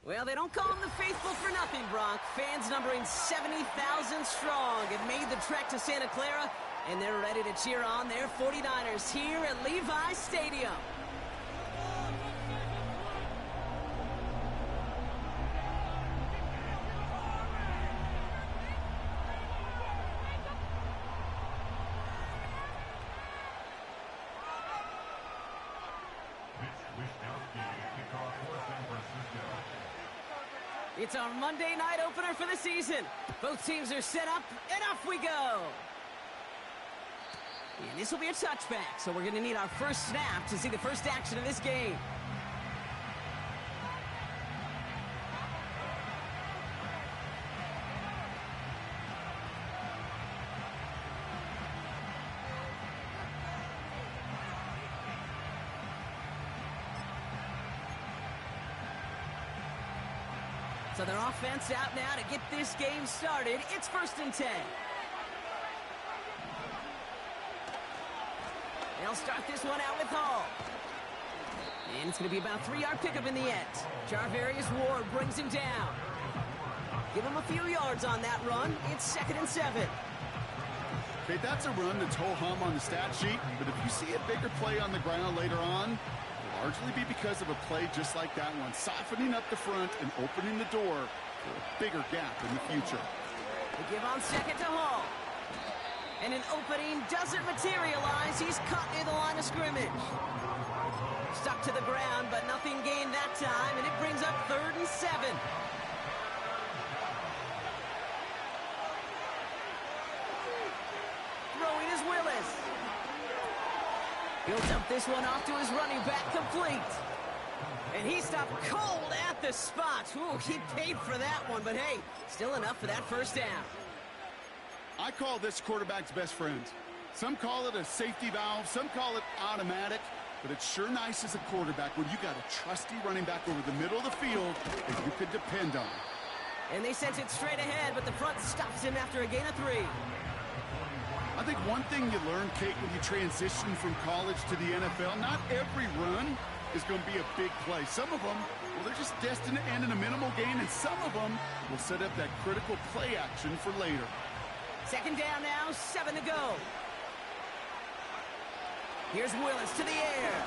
Well, they don't call them the faithful for nothing, Bronk. Fans numbering 70,000 strong have made the trek to Santa Clara, and they're ready to cheer on their 49ers here at Levi Stadium. It's our Monday night opener for the season. Both teams are set up, and off we go. And this will be a touchback, so we're going to need our first snap to see the first action of this game. So their offense out now to get this game started. It's 1st and 10. They'll start this one out with Hall. And it's going to be about a 3-yard pickup in the end. Jarvarius Ward brings him down. Give him a few yards on that run. It's 2nd and 7. Okay, that's a run that's ho-hum on the stat sheet, but if you see a bigger play on the ground later on, it'll largely be because of a play just like that one, softening up the front and opening the door for a bigger gap in the future. They give on 2nd to Hall. And an opening doesn't materialize. He's caught near the line of scrimmage. Stuck to the ground, but nothing gained that time, and it brings up 3rd and 7. Throwing is Willis. He'll dump this one off to his running back, complete. And he stopped cold at the spot. Ooh, he paid for that one, but hey, still enough for that first down. I call this quarterback's best friend. Some call it a safety valve, some call it automatic, but it's sure nice as a quarterback when you got a trusty running back over the middle of the field that you could depend on. And they sent it straight ahead, but the front stops him after a gain of 3. I think one thing you learn, Kate, when you transition from college to the NFL, not every run is going to be a big play. Some of them, well, they're just destined to end in a minimal gain, and some of them will set up that critical play action for later. 2nd down now, 7 to go. Here's Willis to the air.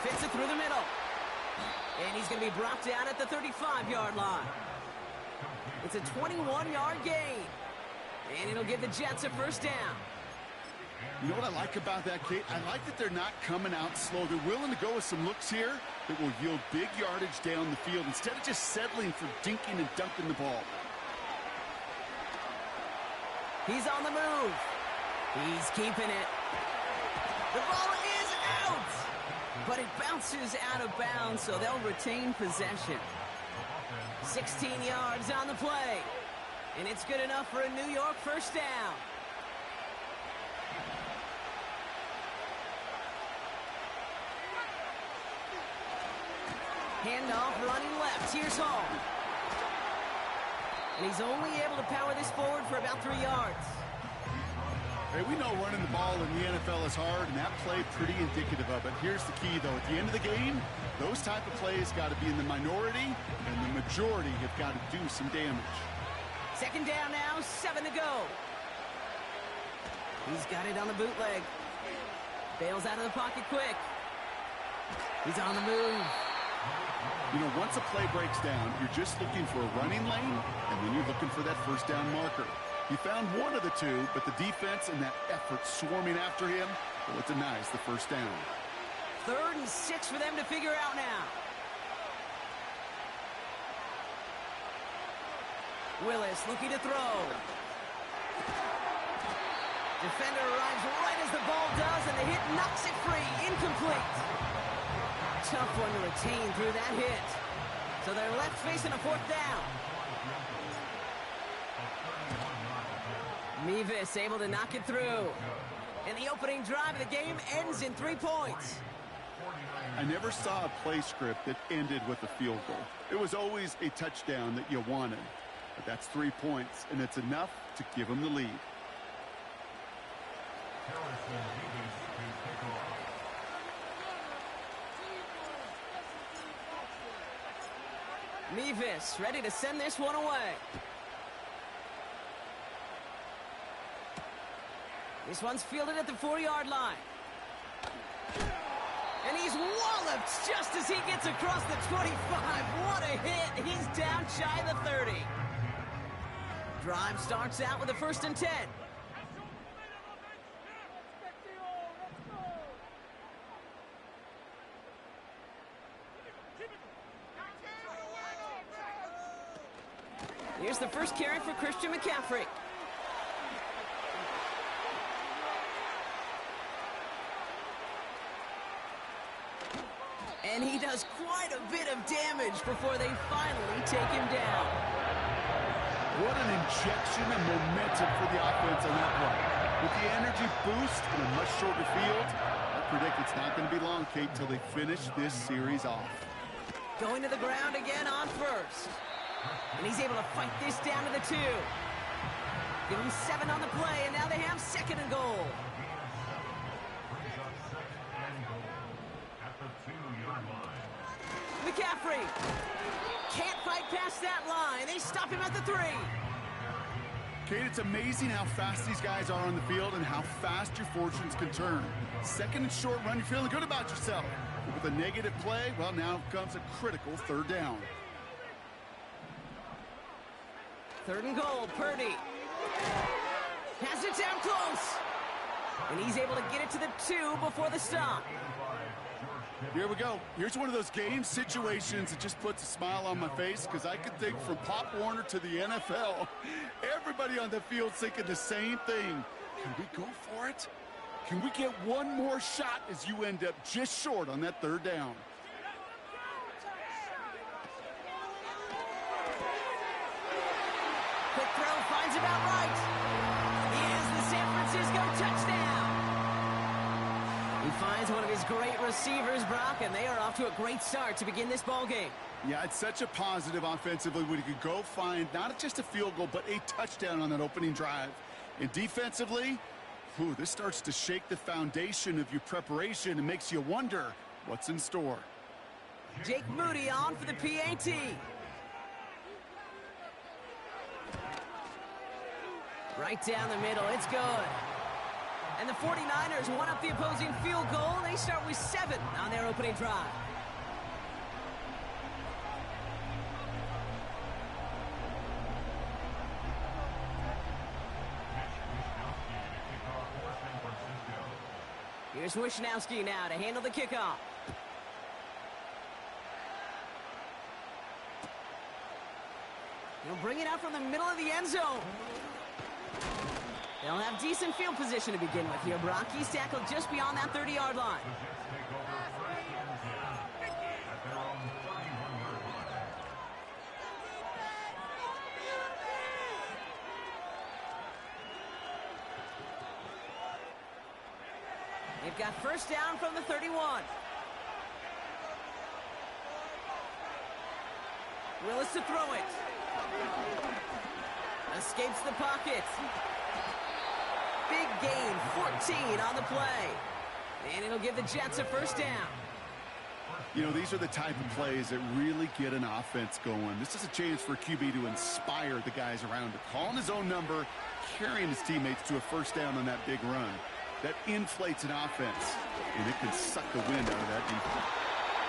Fits it through the middle. And he's going to be brought down at the 35-yard line. It's a 21-yard gain. And it'll give the Jets a first down. You know what I like about that, Kate? I like that they're not coming out slow. They're willing to go with some looks here that will yield big yardage down the field instead of just settling for dinking and dunking the ball. He's on the move. He's keeping it. The ball is out. But it bounces out of bounds, so they'll retain possession. 16 yards on the play. And it's good enough for a New York first down. Handoff running left. Here's Hall. And he's only able to power this forward for about 3 yards. Hey, we know running the ball in the NFL is hard, and that play pretty indicative of it. Here's the key, though. At the end of the game, those type of plays got to be in the minority, and the majority have got to do some damage. 2nd down now, 7 to go. He's got it on the bootleg. Bails out of the pocket quick. He's on the move. You know, once a play breaks down, you're just looking for a running lane, and then you're looking for that first down marker. He found one of the two, but the defense and that effort swarming after him, well, it denies the first down. 3rd and 6 for them to figure out now. Willis looking to throw. Defender arrives right as the ball does, and the hit knocks it free. Incomplete. Tough one to retain through that hit. So they're left facing a 4th down. Mevis able to knock it through. And the opening drive of the game ends in 3 points. I never saw a play script that ended with a field goal. It was always a touchdown that you wanted. But that's 3 points, and it's enough to give them the lead. Mevis ready to send this one away. This one's fielded at the 4-yard line. And he's walloped just as he gets across the 25. What a hit. He's down shy of the 30. Drive starts out with a 1st and 10. Here's the first carry for Christian McCaffrey. And he does quite a bit of damage before they finally take him down. What an injection of momentum for the offense on that play. With the energy boost in a much shorter field, I predict it's not going to be long, Kate, till they finish this series off. Going to the ground again on 1st. And he's able to fight this down to the 2. Give him 7 on the play, and now they have 2nd and goal. McCaffrey can't fight past that line. They stop him at the 3. Kate, it's amazing how fast these guys are on the field and how fast your fortunes can turn. 2nd and short run, you're feeling good about yourself. But with a negative play, well, now comes a critical 3rd down. 3rd and goal, Purdy. Has it down close. And he's able to get it to the 2 before the stop. Here we go. Here's one of those game situations that just puts a smile on my face because I can think from Pop Warner to the NFL. Everybody on the field thinking the same thing. Can we go for it? Can we get one more shot as you end up just short on that 3rd down? Quick throw finds about right. Is the San Francisco touchdown. He finds one of his great receivers, Brock, and they are off to a great start to begin this ball game. Yeah, it's such a positive offensively when you could go find not just a field goal, but a touchdown on that opening drive. And defensively, this starts to shake the foundation of your preparation and makes you wonder what's in store. Jake Moody on for the PAT. Right down the middle, it's good. And the 49ers won up the opposing field goal. They start with 7 on their opening drive. Here's Wishnowski now to handle the kickoff. He'll bring it out from the middle of the end zone. They'll have decent field position to begin with here, Brock. He's tackled just beyond that 30-yard line. They've got 1st down from the 31. Willis to throw it. Escapes the pocket. Big gain, 14 on the play. And it'll give the Jets a 1st down. You know, these are the type of plays that really get an offense going. This is a chance for QB to inspire the guys around him. Calling his own number, carrying his teammates to a 1st down on that big run. That inflates an offense, and it can suck the wind out of that defense.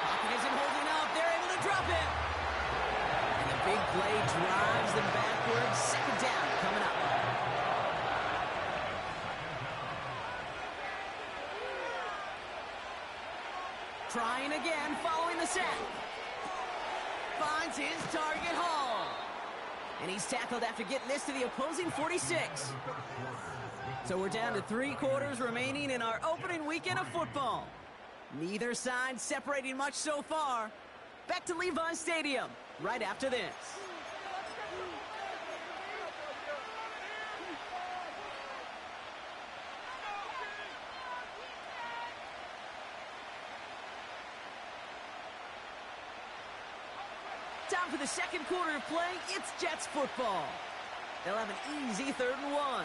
Pocket isn't holding up. They're able to drop it. And the big play drives them backwards. 2nd down coming up. Trying again, following the set. Finds his target, Hall. And he's tackled after getting this to the opposing 46. So we're down to 3 quarters remaining in our opening weekend of football. Neither side separating much so far. Back to Levi's Stadium right after this. Time for the 2nd quarter of play. It's Jets football. They'll have an easy 3rd and 1.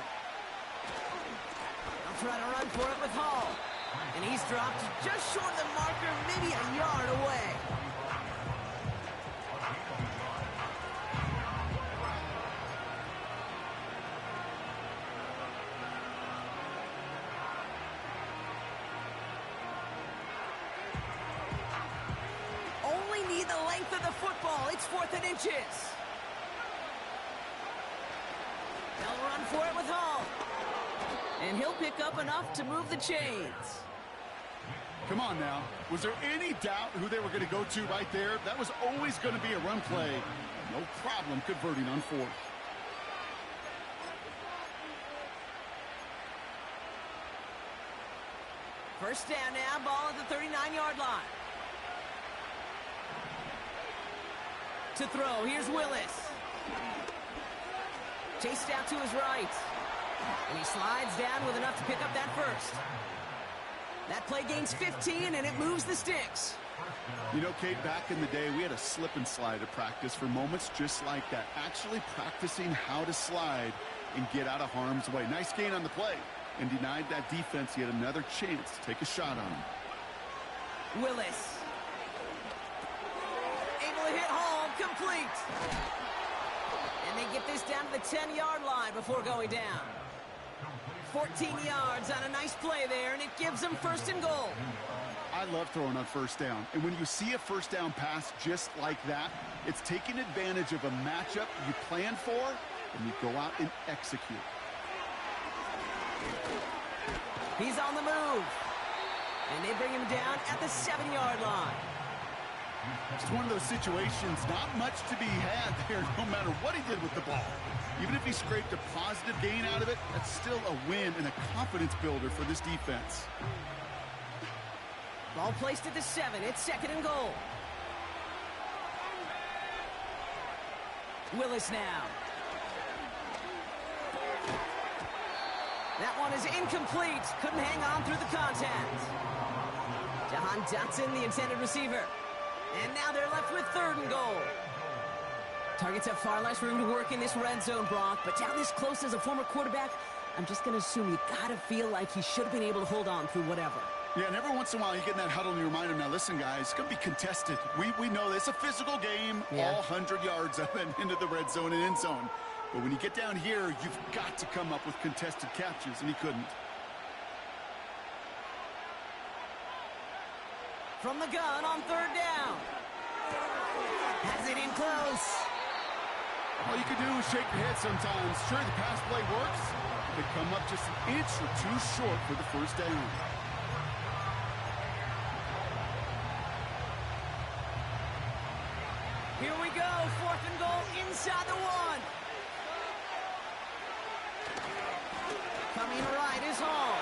They'll try to run for it with Hall. And he's dropped just short of the marker, maybe a yard away. with the football. It's 4th and inches. They'll run for it with Hall. And he'll pick up enough to move the chains. Come on now. Was there any doubt who they were going to go to right there? That was always going to be a run play. No problem converting on 4th. First down now, ball at the 39-yard line. To throw, here's Willis. Chased out to his right. And he slides down with enough to pick up that first. That play gains 15, and it moves the sticks. You know, Kate, back in the day, we had a slip and slide at practice for moments just like that. Actually practicing how to slide and get out of harm's way. Nice gain on the play. And denied that defense yet another chance to take a shot on him. Willis. Able to hit Hall, complete. And they get this down to the 10-yard line before going down. 14 yards on a nice play there, and it gives them 1st and goal. I love throwing on 1st down. And when you see a 1st down pass just like that, it's taking advantage of a matchup you plan for, and you go out and execute. He's on the move. And they bring him down at the 7-yard line. It's one of those situations, not much to be had there no matter what he did with the ball. Even if he scraped a positive gain out of it, that's still a win and a confidence builder for this defense. Ball placed at the 7. It's 2nd and goal. Willis now. That one is incomplete. Couldn't hang on through the contact. Jahan Dotson, the intended receiver. And now they're left with 3rd and goal. Targets have far less room to work in this red zone, Brock. But down this close as a former quarterback, I'm just going to assume you got to feel like he should have been able to hold on through whatever. Yeah, and every once in a while you get in that huddle and you remind him, now listen, guys, it's going to be contested. We know this. It's a physical game, all 100 yards of it into the red zone and end zone. But when you get down here, you've got to come up with contested catches, and he couldn't. From the gun on 3rd down. Has it in close. All you can do is shake your head sometimes. Sure, the pass play works. They come up just an inch or 2 short for the 1st down. Here we go, 4th and goal inside the 1. Coming right is Hall.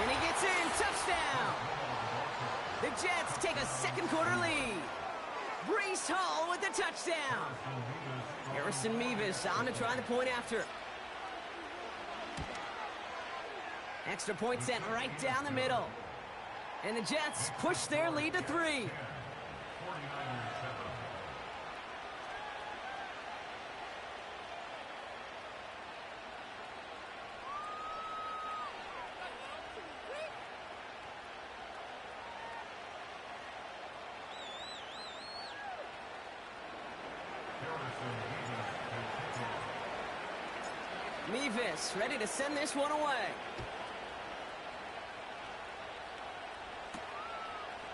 And he gets in, touchdown. The Jets take a 2nd quarter lead. Breece Hall with the touchdown. Harrison Mevis on to try the point after. Extra point sent right down the middle. And the Jets push their lead to 3. Mevis ready to send this one away.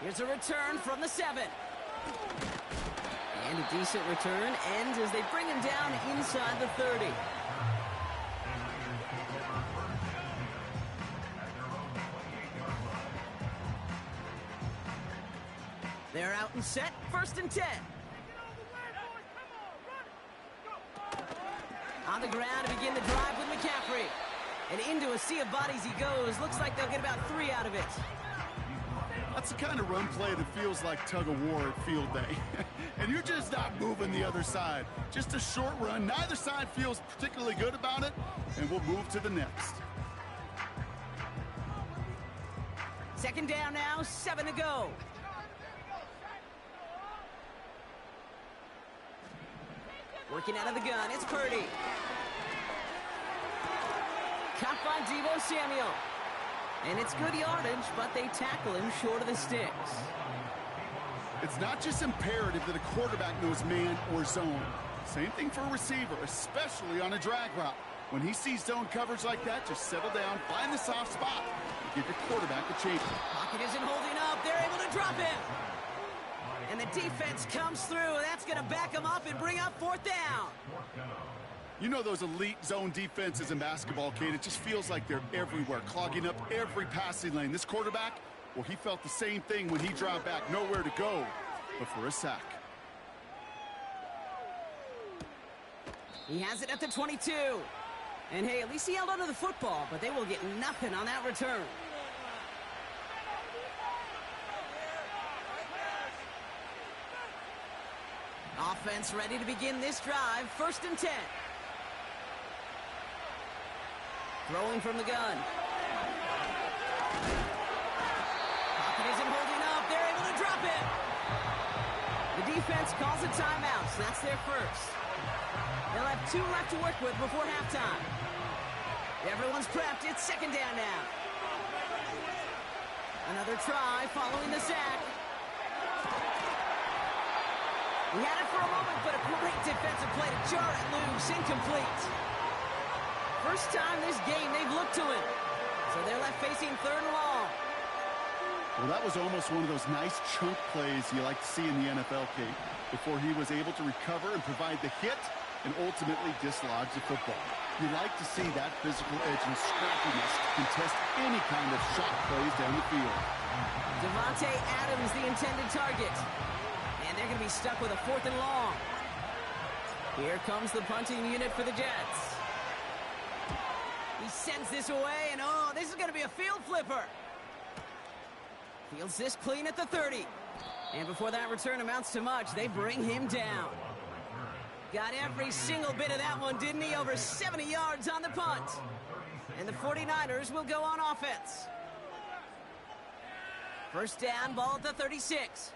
Here's a return from the 7. And a decent return ends as they bring him down inside the 30. They're out and set, 1st and 10. On the ground to begin the drive with McCaffrey. And into a sea of bodies he goes. Looks like they'll get about 3 out of it. That's the kind of run play that feels like tug-of-war at field day. And you're just not moving the other side. Just a short run. Neither side feels particularly good about it. And we'll move to the next. 2nd down now, 7 to go. Working out of the gun, it's Purdy. Caught by Deebo Samuel. And it's good yardage, but they tackle him short of the sticks. It's not just imperative that a quarterback knows man or zone. Same thing for a receiver, especially on a drag route. When he sees zone coverage like that, just settle down, find the soft spot, and give your quarterback a chance. Pocket isn't holding up. They're able to drop him. And the defense comes through. That's going to back them up and bring up 4th down. You know those elite zone defenses in basketball, Kate, it just feels like they're everywhere, clogging up every passing lane. This quarterback, well, he felt the same thing when he dropped back, nowhere to go but for a sack. He has it at the 22. And hey, at least he held onto the football, but they will get nothing on that return. Offense ready to begin this drive. 1st and 10. Throwing from the gun. Pocket isn't holding up. They're able to drop it. The defense calls a timeout, so that's their first. They'll have 2 left to work with before halftime. Everyone's prepped. It's 2nd down now. Another try following the sack. He had it for a moment, but a great defensive play to jar it loose. Incomplete. First time this game they've looked to him. So they're left facing 3rd and long. Well, that was almost one of those nice chunk plays you like to see in the NFL, Kate, before he was able to recover and provide the hit and ultimately dislodge the football. You like to see that physical edge and scrappiness to contest any kind of shot plays down the field. Devontae Adams, the intended target. And they're going to be stuck with a 4th and long. Here comes the punting unit for the Jets. He sends this away, and oh, this is going to be a field flipper. Fields this clean at the 30. And before that return amounts to much, they bring him down. Got every single bit of that one, didn't he? Over 70 yards on the punt. And the 49ers will go on offense. 1st down, ball at the 36.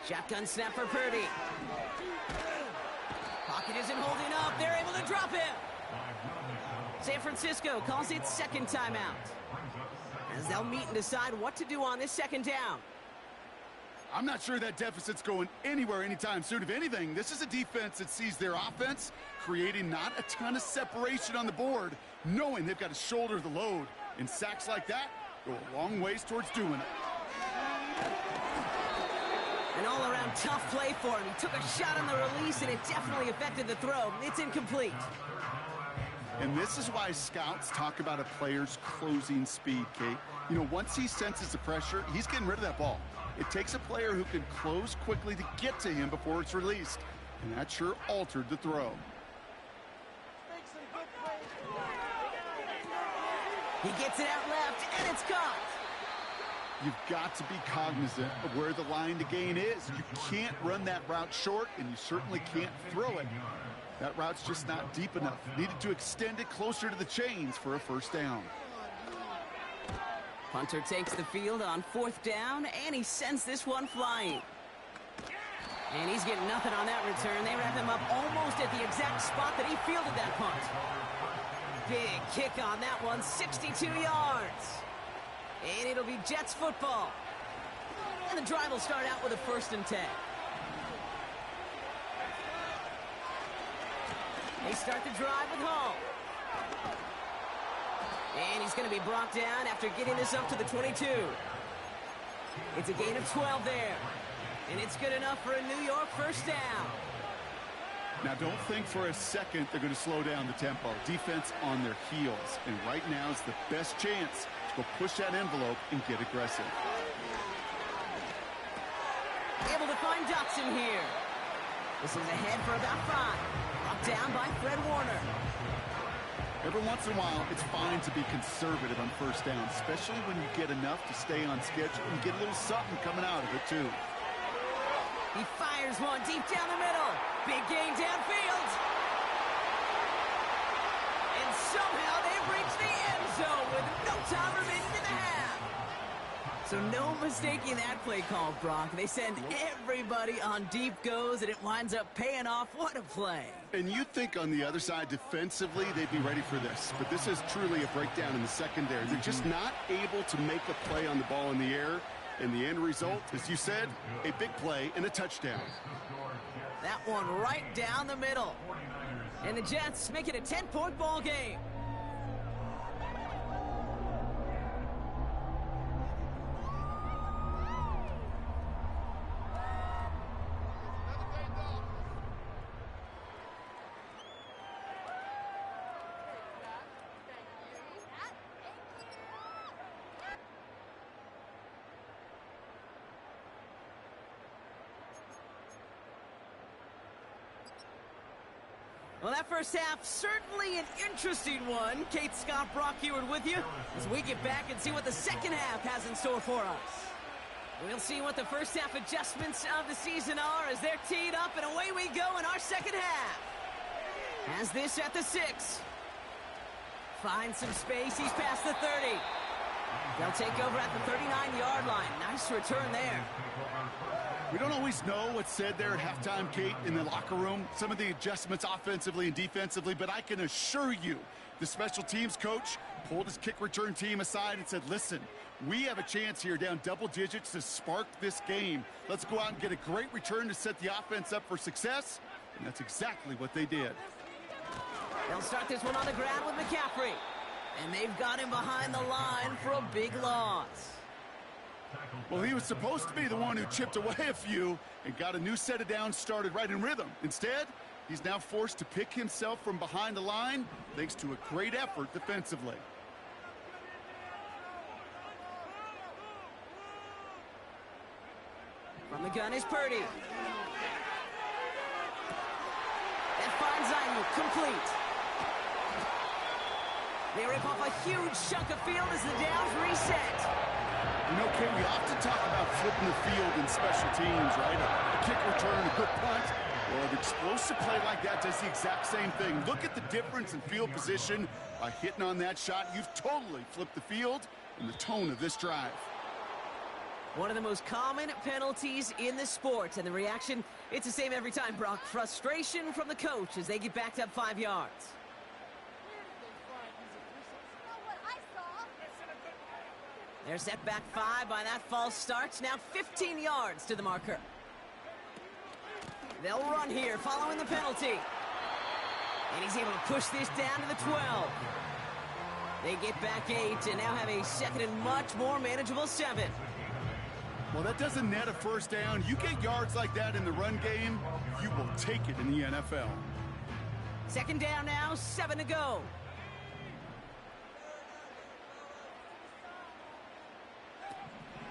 Shotgun snap for Purdy. Pocket isn't holding up. They're able to drop him. San Francisco calls it 2nd timeout, as they'll meet and decide what to do on this 2nd down. I'm not sure that deficit's going anywhere anytime soon. If anything, this is a defense that sees their offense creating not a ton of separation on the board, knowing they've got to shoulder the load. And sacks like that go a long ways towards doing it. An all-around tough play for him. He took a shot on the release, and it definitely affected the throw. It's incomplete. And this is why scouts talk about a player's closing speed, Kate. You know, once he senses the pressure, he's getting rid of that ball. It takes a player who can close quickly to get to him before it's released. And that sure altered the throw. He gets it out left, and it's caught. You've got to be cognizant of where the line to gain is. You can't run that route short, and you certainly can't throw it. That route's just not deep enough. Needed to extend it closer to the chains for a 1st down. Punter takes the field on 4th down, and he sends this one flying. And he's getting nothing on that return. They wrap him up almost at the exact spot that he fielded that punt. Big kick on that one, 62 yards. And it'll be Jets football. And the drive will start out with a 1st and 10. They start the drive with Hall. And he's going to be brought down after getting this up to the 22. It's a gain of 12 there. And it's good enough for a New York 1st down. Now, don't think for a second they're going to slow down the tempo. Defense on their heels. And right now is the best chance to go push that envelope and get aggressive. Able to find Dotson here. This is ahead for about 5. Brought down by Fred Warner. Every once in a while, it's fine to be conservative on 1st down, especially when you get enough to stay on schedule and get a little something coming out of it, too. He fires one deep down the middle. Big gain downfield. And somehow they've reached the end zone with no time remaining in the half. So no mistaking that play call, Brock. They send everybody on deep goes, and it winds up paying off. What a play. And you'd think on the other side, defensively, they'd be ready for this. But this is truly a breakdown in the secondary. They're just not able to make a play on the ball in the air. And the end result, as you said, a big play and a touchdown. That one right down the middle. And the Jets make it a 10-point ball game. Well, that first half, certainly an interesting one. Kate, Scott, Brock Heward with you as we get back and see what the second half has in store for us. We'll see what the first half adjustments of the season are as they're teed up, and away we go in our second half. Has this at the 6. Finds some space. He's past the 30. They'll take over at the 39-yard line. Nice return there. We don't always know what's said there at halftime, Kate, in the locker room. Some of the adjustments offensively and defensively, but I can assure you the special teams coach pulled his kick return team aside and said, listen, we have a chance here down double digits to spark this game. Let's go out and get a great return to set the offense up for success, and that's exactly what they did. They'll start this one on the ground with McCaffrey, and they've got him behind the line for a big loss. Well, he was supposed to be the one who chipped away a few and got a new set of downs started right in rhythm. Instead, he's now forced to pick himself from behind the line thanks to a great effort defensively. From the gun is Purdy. That finds Ayuk, complete. They rip off a huge chunk of field as the downs reset. You know, Kate, we often talk about flipping the field in special teams, right? A kick return, a good punt. Well, an explosive play like that does the exact same thing. Look at the difference in field position by hitting on that shot. You've totally flipped the field and the tone of this drive. One of the most common penalties in the sport, and the reaction, it's the same every time, Brock. Frustration from the coach as they get backed up 5 yards. They're set back 5 by that false start. Now 15 yards to the marker. They'll run here following the penalty. And he's able to push this down to the 12. They get back 8 and now have a second and much more manageable 7. Well, that doesn't net a first down. You get yards like that in the run game, you will take it in the NFL. Second down now, 7 to go.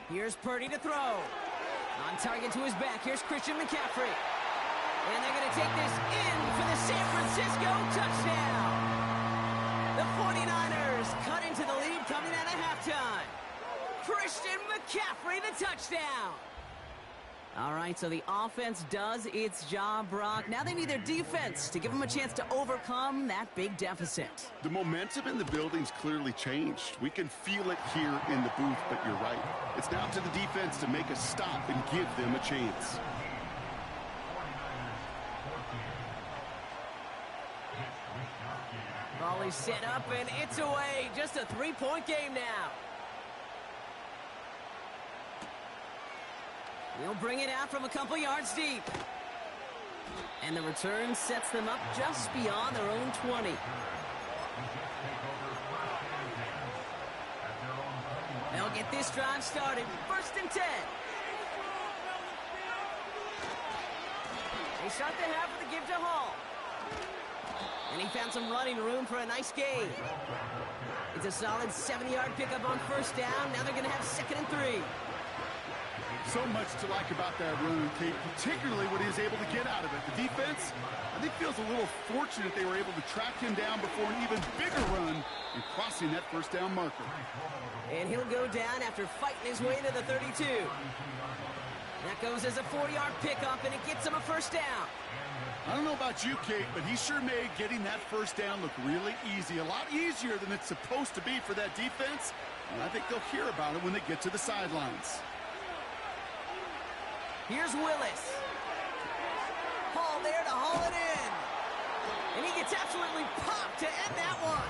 Here's Purdy to throw. On target to his back. Here's Christian McCaffrey. And they're going to take this in for the San Francisco touchdown. The 49ers cut into the lead coming out of halftime. Christian McCaffrey, the touchdown. All right, so the offense does its job, Brock. Now they need their defense to give them a chance to overcome that big deficit. The momentum in the building's clearly changed. We can feel it here in the booth, but you're right. It's now to the defense to make a stop and give them a chance. Ball is set up, and it's away. Just a 3-point game now. He'll bring it out from a couple yards deep. And the return sets them up just beyond their own 20. They'll get this drive started. 1st and 10. They start the half with a give to Hall. And he found some running room for a nice gain. It's a solid 70-yard pickup on 1st down. Now they're going to have 2nd and 3. So much to like about that run, Kate, particularly what he was able to get out of it. The defense, I think, feels a little fortunate they were able to track him down before an even bigger run and crossing that 1st down marker. And he'll go down after fighting his way to the 32. That goes as a 4-yard pickup, and it gets him a 1st down. I don't know about you, Kate, but he sure made getting that 1st down look really easy. A lot easier than it's supposed to be for that defense. And I think they'll hear about it when they get to the sidelines. Here's Willis. Hall there to haul it in. And he gets absolutely popped to end that one.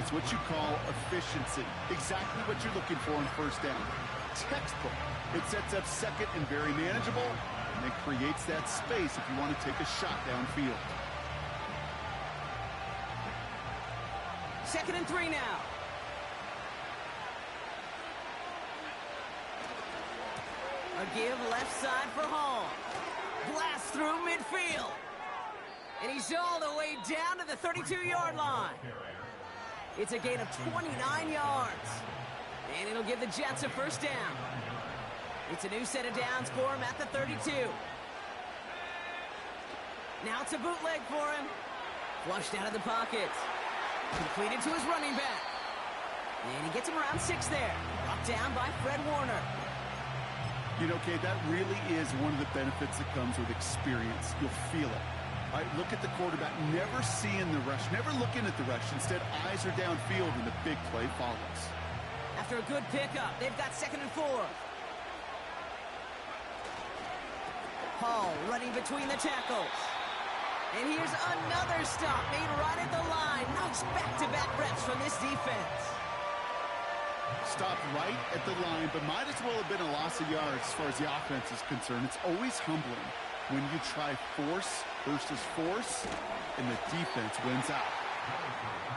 That's what you call efficiency. Exactly what you're looking for in 1st down. Textbook. It sets up 2nd and very manageable, and it creates that space if you want to take a shot downfield. 2nd and 3 now. A give left side for Hall. Blast through midfield. And he's all the way down to the 32-yard line. It's a gain of 29 yards. And it'll give the Jets a 1st down. It's a new set of downs for him at the 32. Now it's a bootleg for him. Flushed out of the pocket. Completed to his running back. And he gets him around 6 there. Brought down by Fred Warner. You know, Kate, that really is one of the benefits that comes with experience. You'll feel it. All right, look at the quarterback, never seeing the rush, never looking at the rush. Instead, eyes are downfield, and the big play follows. After a good pickup, they've got 2nd and 4. Hall running between the tackles. And here's another stop made right at the line. Nice back-to-back reps from this defense. Stopped right at the line, but might as well have been a loss of yards as far as the offense is concerned. It's always humbling when you try force versus force, and the defense wins out.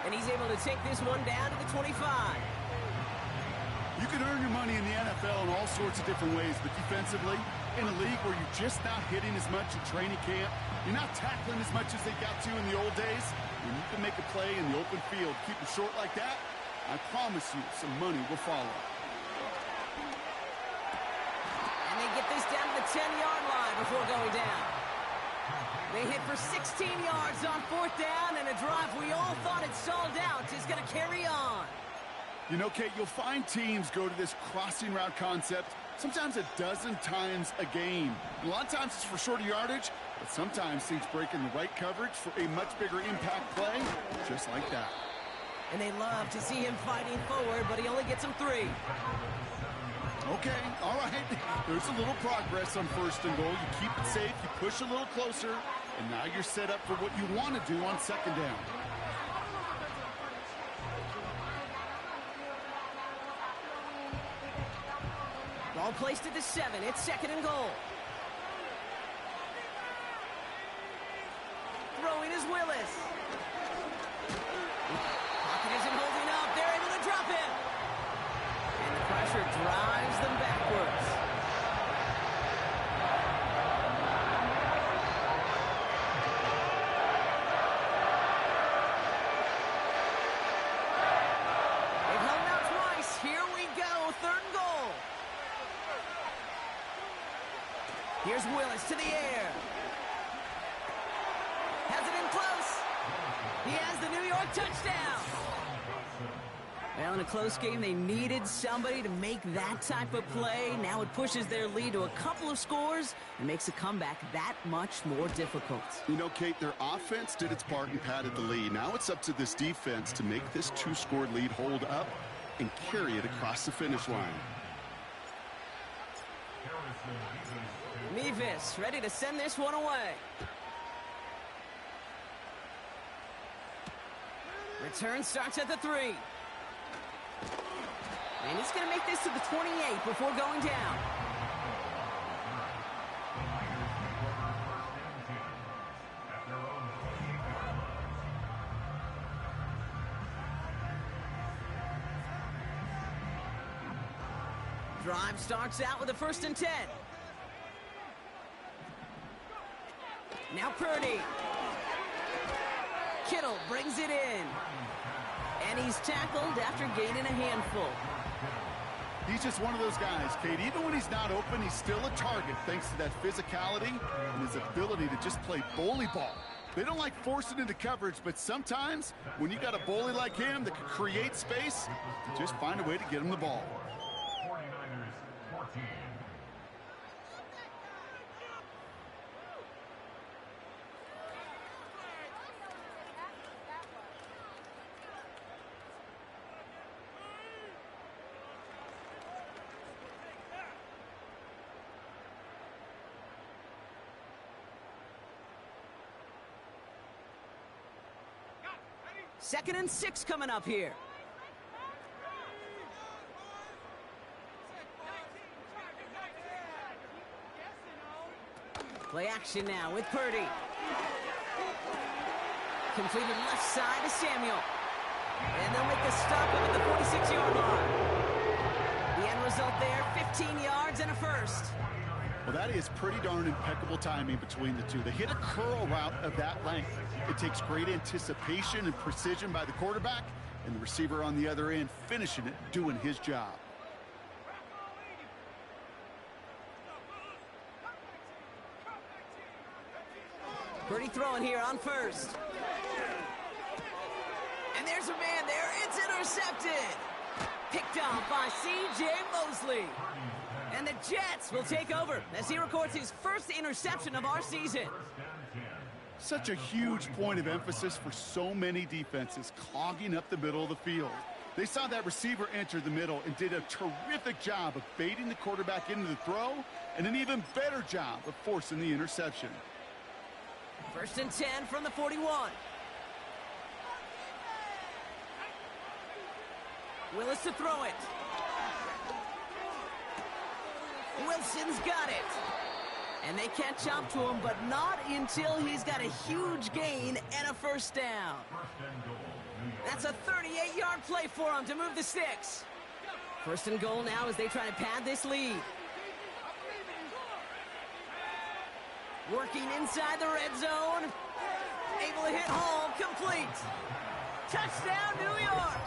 And he's able to take this one down to the 25. You can earn your money in the NFL in all sorts of different ways, but defensively, in a league where you're just not hitting as much in training camp, you're not tackling as much as they got to in the old days, when you can make a play in the open field, keep it short like that, I promise you some money will follow. And they get this down to the 10-yard line before going down. They hit for 16 yards on 4th down, and a drive we all thought had stalled out is going to carry on. You know, Kate, you'll find teams go to this crossing route concept sometimes a dozen times a game. A lot of times it's for shorter yardage, but sometimes teams break in the right coverage for a much bigger impact play, just like that. And they love to see him fighting forward, but he only gets them 3. Okay, all right. There's a little progress on 1st and goal. You keep it safe, you push a little closer, and now you're set up for what you want to do on 2nd down. Ball placed at the 7. It's 2nd and goal. Throwing is Willis. Pocket isn't holding up. They're able to drop him. And the pressure drives them backwards. They've held out twice. Here we go. 3rd and goal. Here's Willis to the air. Has it in close. He has the New York touchdown. Well, in a close game, they needed somebody to make that type of play. Now it pushes their lead to a couple of scores and makes a comeback that much more difficult. You know, Kate, their offense did its part and padded the lead. Now it's up to this defense to make this 2-score lead hold up and carry it across the finish line. Mevis ready to send this one away. Return starts at the 3. And he's going to make this to the 28 before going down. Drive starts out with a 1st and 10. Now Purdy. Kittle brings it in. And he's tackled after gaining a handful. He's just one of those guys, Kate. Even when he's not open, he's still a target thanks to that physicality and his ability to just play bully ball. They don't like forcing into coverage, but sometimes when you got a bully like him that can create space, just find a way to get him the ball. 49ers 14. Second and 6 coming up here. Play action now with Purdy. Completed left side to Samuel. And they'll make the stop up at the 46-yard line. The end result there, 15 yards and a first. Well, that is pretty darn impeccable timing between the two. They hit a curl route of that length. It takes great anticipation and precision by the quarterback, and the receiver on the other end finishing it, doing his job. Purdy throwing here on first. And there's a man there. It's intercepted. Picked off by C.J. Mosley. And the Jets will take over as he records his first interception of our season. Such a huge point of emphasis for so many defenses, clogging up the middle of the field. They saw that receiver enter the middle and did a terrific job of baiting the quarterback into the throw, and an even better job of forcing the interception. 1st and 10 from the 41. Willis to throw it. Wilson's got it. And they catch up to him, but not until he's got a huge gain and a first down. That's a 38-yard play for him to move the sticks. 1st and goal now as they try to pad this lead. Working inside the red zone. Able to hit home, complete. Touchdown, New York.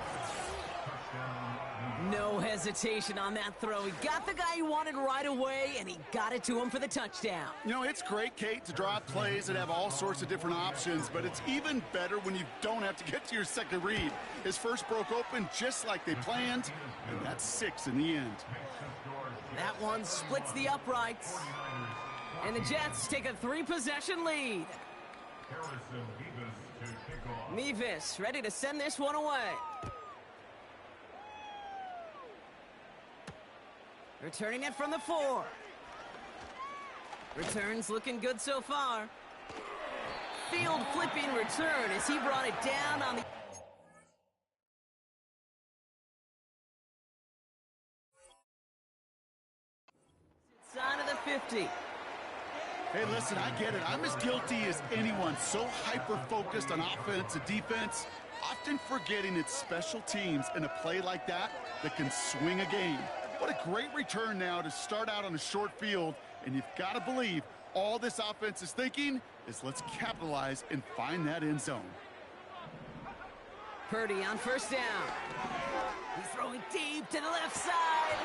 No hesitation on that throw. He got the guy he wanted right away, and he got it to him for the touchdown. You know, it's great, Kate, to draw up plays that have all sorts of different options, but it's even better when you don't have to get to your second read. His first broke open just like they planned, and that's 6 in the end. That one splits the uprights, and the Jets take a 3-possession lead. Mevis ready to send this one away. Returning it from the 4. Returns looking good so far. Field flipping return as he brought it down on the side of the 50. Hey, listen, I get it. I'm as guilty as anyone. So hyper-focused on offense and defense, often forgetting it's special teams in a play like that can swing a game. What a great return now to start out on a short field, and you've got to believe all this offense is thinking is let's capitalize and find that end zone. Purdy on first down. He's throwing deep to the left side.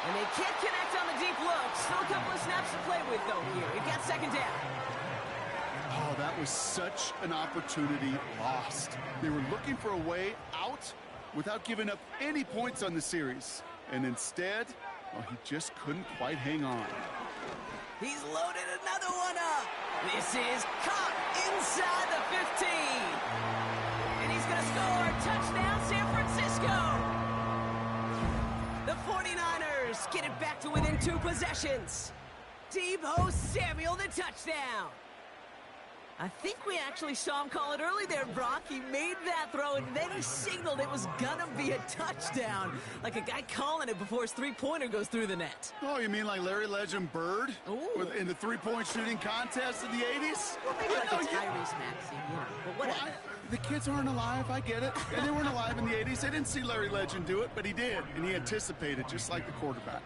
And they can't connect on the deep look. Still a couple of snaps to play with, though, here. We've got 2nd down. Oh, that was such an opportunity lost. They were looking for a way out without giving up any points on the series. And instead, well, he just couldn't quite hang on. He's loaded another one up. This is caught inside the 15. And he's going to score. Touchdown, San Francisco. The 49ers get it back to within 2 possessions. Deebo Samuel, the touchdown. I think we actually saw him call it early there, Brock. He made that throw, and then he signaled it was going to be a touchdown. Like a guy calling it before his three-pointer goes through the net. Oh, you mean like Larry Legend Bird? In the three-point shooting contest in the 80s? Well, maybe like a Tyrese Maxey, but whatever. Well, the kids aren't alive, I get it. And they weren't alive in the 80s. They didn't see Larry Legend do it, but he did. And he anticipated, just like the quarterback.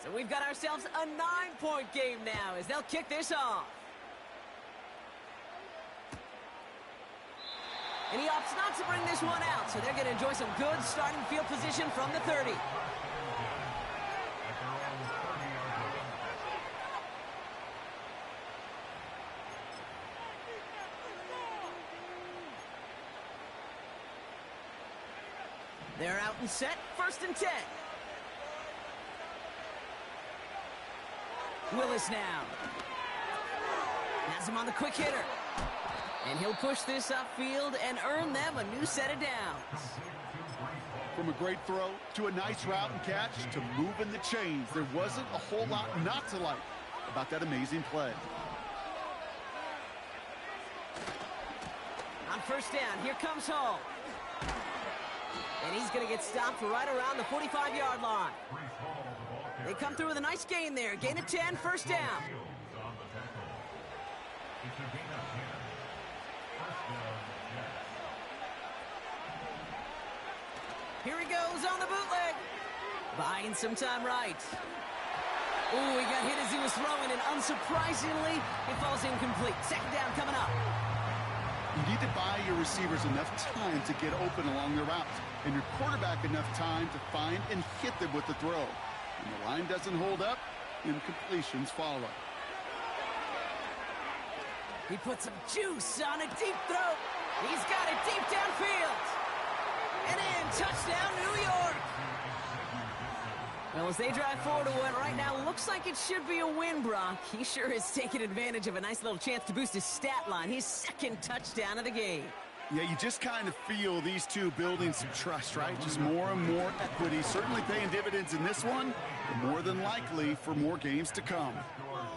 So we've got ourselves a 9-point game now as they'll kick this off. And he opts not to bring this one out, so they're going to enjoy some good starting field position from the 30. They're out and set, 1st and 10. Willis now. Has him on the quick hitter. And he'll push this upfield and earn them a new set of downs. From a great throw to a nice route and catch to moving the chains, there wasn't a whole lot not to like about that amazing play. On first down, here comes Hall. And he's going to get stopped right around the 45-yard line. They come through with a nice gain there. Gain of 10, 1st down. Here he goes on the bootleg. Buying some time right. Ooh, he got hit as he was throwing, and unsurprisingly, it falls incomplete. 2nd down coming up. You need to buy your receivers enough time to get open along their routes, and your quarterback enough time to find and hit them with the throw. When the line doesn't hold up, incompletions follow. He puts some juice on a deep throw. He's got it deep downfield. And in, touchdown, New York. Well, as they drive forward to what right now looks like it should be a win, Brock. He sure has taken advantage of a nice little chance to boost his stat line. His second touchdown of the game. Yeah, you just kind of feel these two building some trust, right? Just more and more equity. Certainly paying dividends in this one, but more than likely for more games to come.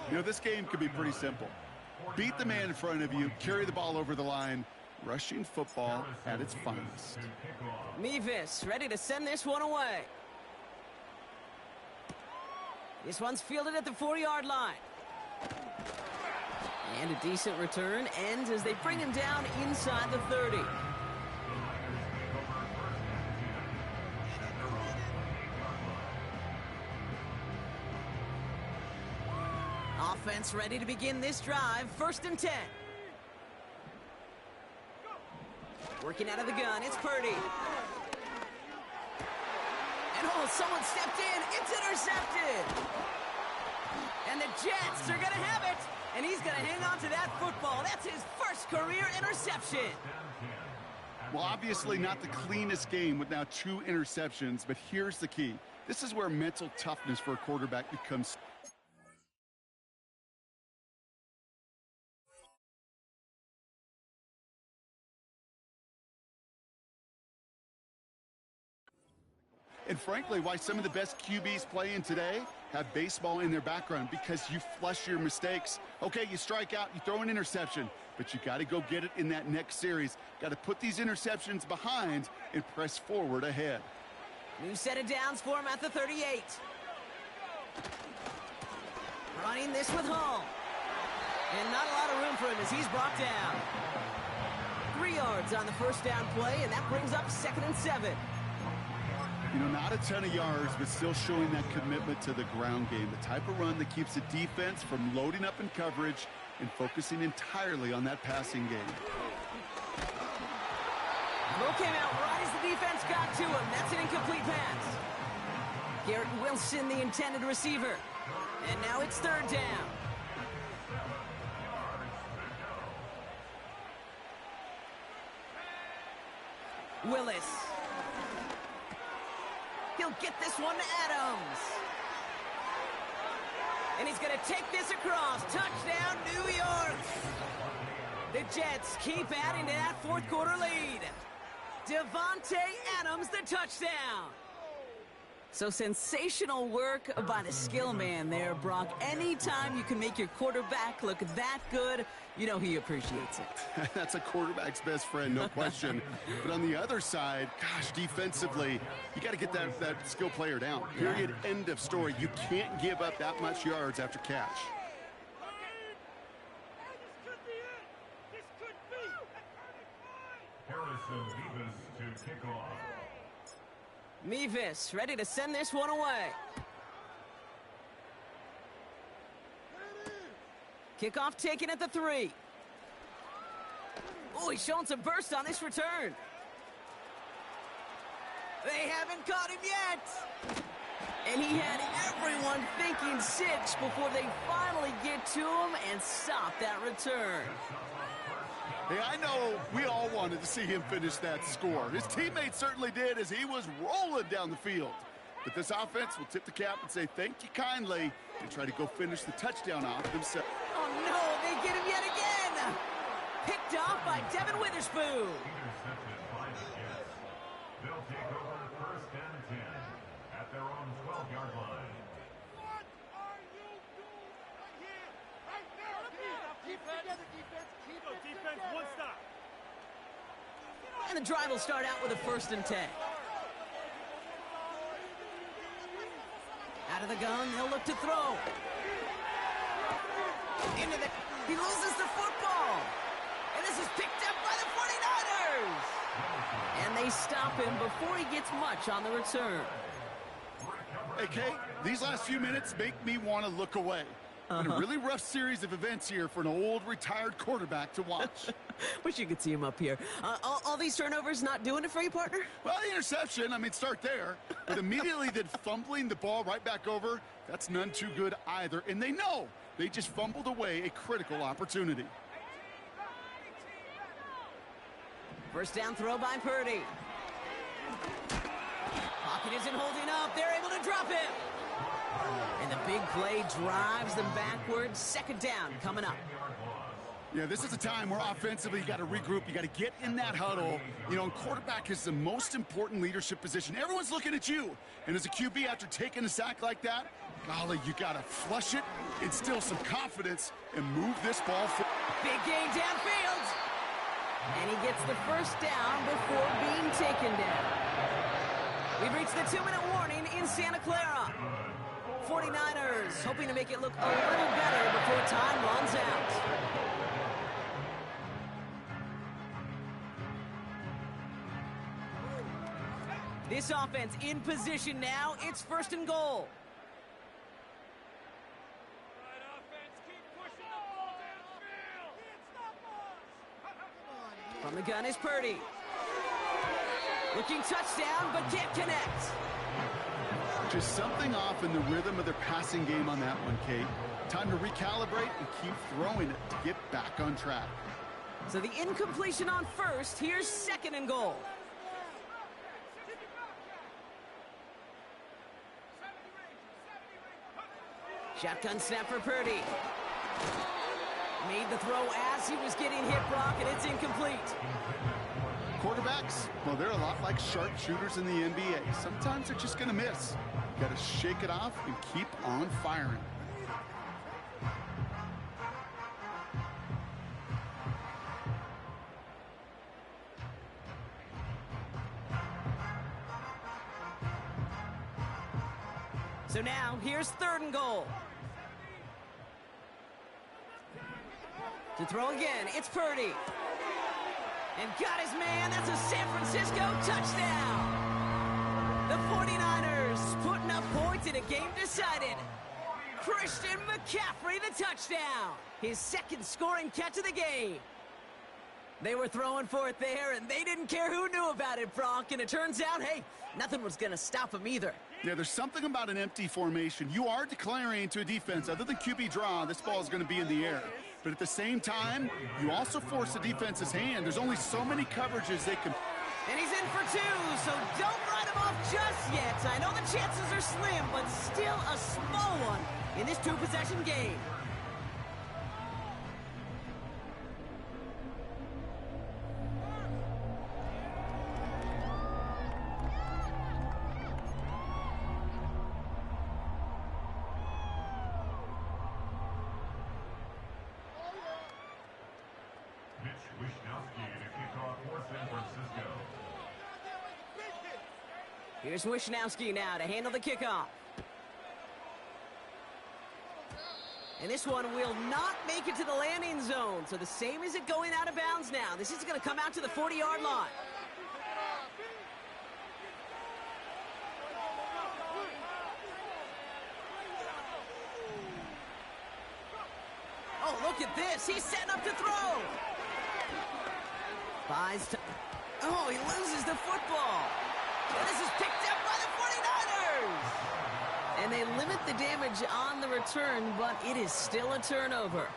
You know, this game could be pretty simple. Beat the man in front of you, carry the ball over the line. Rushing football at its finest. Mevis ready to send this one away. This one's fielded at the 4-yard line. And a decent return ends as they bring him down inside the 30. Offense ready to begin this drive. 1st and 10. Working out of the gun, it's Purdy. And oh, someone stepped in. It's intercepted. And the Jets are going to have it. And he's going to hang on to that football. That's his first career interception. Well, obviously not the cleanest game with now 2 interceptions, but here's the key. This is where mental toughness for a quarterback becomes. And frankly, why some of the best QBs playing today have baseball in their background, because you flush your mistakes. Okay, you strike out, you throw an interception, but you got to go get it in that next series. Got to put these interceptions behind and press forward ahead. New set of downs for him at the 38. Running this with Hall. And not a lot of room for him as he's brought down. 3 yards on the first down play, and that brings up 2nd and 7. You know, not a ton of yards, but still showing that commitment to the ground game. The type of run that keeps the defense from loading up in coverage and focusing entirely on that passing game. Throw came out right as the defense got to him. That's an incomplete pass. Garrett Wilson, the intended receiver. And now it's 3rd down. Willis. He'll get this one to Adams. And he's going to take this across. Touchdown, New York. The Jets keep adding to that 4th quarter lead. Devontae Adams, the touchdown. So sensational work by the skill man there, Brock. Anytime you can make your quarterback look that good, you know he appreciates it. That's a quarterback's best friend, no question. But on the other side, gosh, defensively, you got to get that skill player down. Period, end of story. You can't give up that much yards after catch. Harrison Mevis to kick off. Mevis ready to send this one away. Kickoff taken at the 3. Oh, he's showing some burst on this return. They haven't caught him yet. And he had everyone thinking 6 before they finally get to him and stop that return. Hey, I know we all wanted to see him finish that score. His teammates certainly did as he was rolling down the field. But this offense will tip the cap and say thank you kindly and try to go finish the touchdown off themselves. Oh, no, they get him yet again. Picked off by Devin Witherspoon. Intercepted by the Jets. They'll take over 1st and 10 at their own 12-yard line. What are you doing right here? Right now. Keep it together, defense. Keep it Defense, together. 1 stop. And the drive will start out with a 1st and 10. Out of the gun, they'll look to throw. He loses the football. And this is picked up by the 49ers. And they stop him before he gets much on the return. Hey, Kate, these last few minutes make me want to look away. Been a really rough series of events here for an old retired quarterback to watch. Wish you could see him up here. All these turnovers not doing it for you, partner? Well, the interception, I mean, start there. But immediately then fumbling the ball right back over, that's none too good either. And they know they just fumbled away a critical opportunity. First down throw by Purdy. Pocket isn't holding up. They're able to drop him. And the big play drives them backwards. Second down coming up. Yeah, this is a time where offensively you got to regroup. You got to get in that huddle. You know, and quarterback is the most important leadership position. Everyone's looking at you. And as a QB, after taking a sack like that, golly, you got to flush it, instill some confidence, and move this ball forward. Big gain downfield. And he gets the first down before being taken down. We've reached the 2-minute warning in Santa Clara. 49ers hoping to make it look a little better before time runs out. This offense in position now. It's first and goal. From the gun is Purdy. Looking touchdown, but can't connect. Just something off in the rhythm of their passing game on that one, Kate. Time to recalibrate and keep throwing it to get back on track. So the incompletion on first. Here's second and goal. Shotgun snap for Purdy. Made the throw as he was getting hit, Brock, and it's incomplete. Quarterbacks, well, they're a lot like sharpshooters in the NBA. Sometimes they're just going to miss. You got to shake it off and keep on firing. So now, here's third and goal. To throw again, it's Purdy. And got his man, that's a San Francisco touchdown. The 49ers putting up points in a game decided. Christian McCaffrey, the touchdown. His second scoring catch of the game. They were throwing for it there, and they didn't care who knew about it, Brock. And it turns out, hey, nothing was going to stop him either. Yeah, there's something about an empty formation. You are declaring to a defense, other than QB draw, this ball is going to be in the air. But at the same time, you also force the defense's hand. There's only so many coverages they can... And he's in for two, so don't write him off just yet. I know the chances are slim, but still a small one in this two-possession game. Here's Wishnowski now to handle the kickoff. And this one will not make it to the landing zone. So the same as it going out of bounds now. This is going to come out to the 40-yard line. Oh, look at this. He's setting up to throw. Buys to... Oh, he loses the football. This is picked up by the 49ers. And they limit the damage on the return, but it is still a turnover.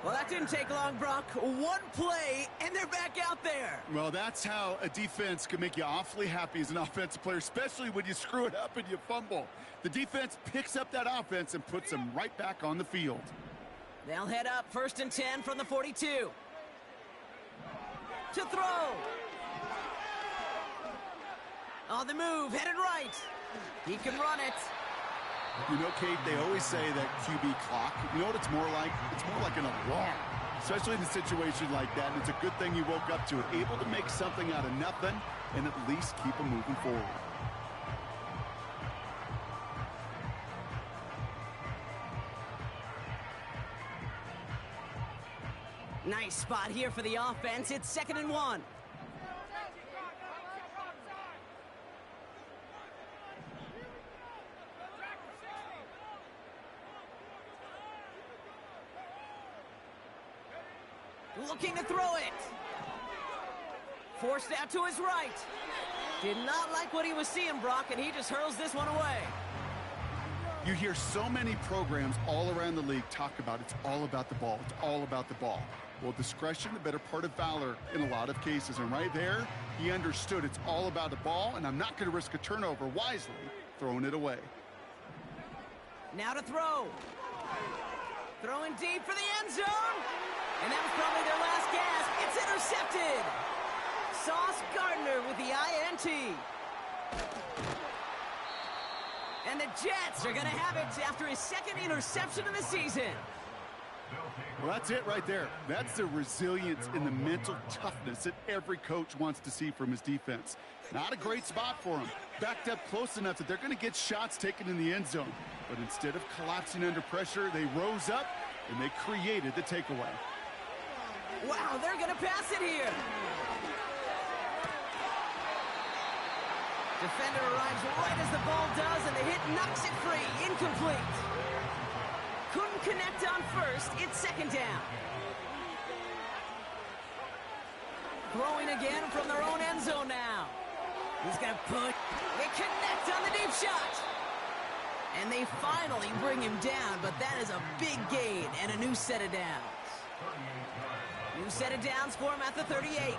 Well, that didn't take long, Brock. One play, and they're back out there. Well, that's how a defense can make you awfully happy as an offensive player, especially when you screw it up and you fumble. The defense picks up that offense and puts them right back on the field. They'll head up 1st and 10 from the 42. To throw. On the move, headed right. He can run it. You know, Kate, they always say that QB clock. You know what it's more like? It's more like an alarm, especially in a situation like that. And it's a good thing you woke up to it, able to make something out of nothing and at least keep them moving forward. Nice spot here for the offense. It's 2nd and 1. Looking to throw it. Forced out to his right. Did not like what he was seeing, Brock, and he just hurls this one away. You hear so many programs all around the league talk about it's all about the ball. It's all about the ball. Well, discretion, the better part of valor in a lot of cases. And right there, he understood it's all about the ball, and I'm not going to risk a turnover, wisely throwing it away. Now to throw. Throwing deep for the end zone. And that was probably their last gasp. It's intercepted. Sauce Gardner with the INT. And the Jets are going to have it after his second interception of the season. Well, that's it right there. That's the resilience and the mental toughness that every coach wants to see from his defense. Not a great spot for him. Backed up close enough that they're going to get shots taken in the end zone. But instead of collapsing under pressure, they rose up and they created the takeaway. Wow, they're going to pass it here. Defender arrives right as the ball does, and the hit knocks it free. Incomplete. Couldn't connect on first. It's second down. Throwing again from their own end zone now. He's going to put... They connect on the deep shot. And they finally bring him down, but that is a big gain and a new set of downs. New set of downs for him at the 38.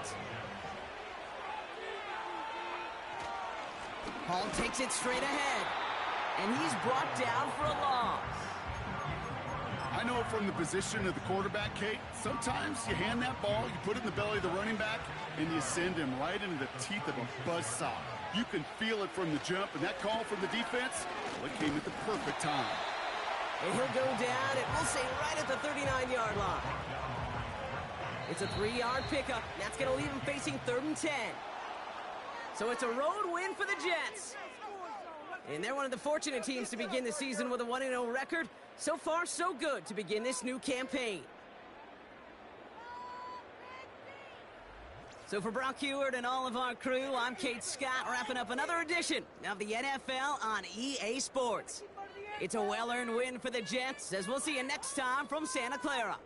Hall takes it straight ahead, and he's brought down for a loss. I know from the position of the quarterback, Kate, sometimes you hand that ball, you put it in the belly of the running back, and you send him right into the teeth of a buzzsaw. You can feel it from the jump, and that call from the defense, well, it came at the perfect time. And he'll go down, and we'll say right at the 39-yard line. It's a 3-yard pickup. That's going to leave him facing 3rd and 10. So it's a road win for the Jets. And they're one of the fortunate teams to begin the season with a 1-0 record. So far, so good to begin this new campaign. So for Brock Heward and all of our crew, I'm Kate Scott, wrapping up another edition of the NFL on EA Sports. It's a well-earned win for the Jets, as we'll see you next time from Santa Clara.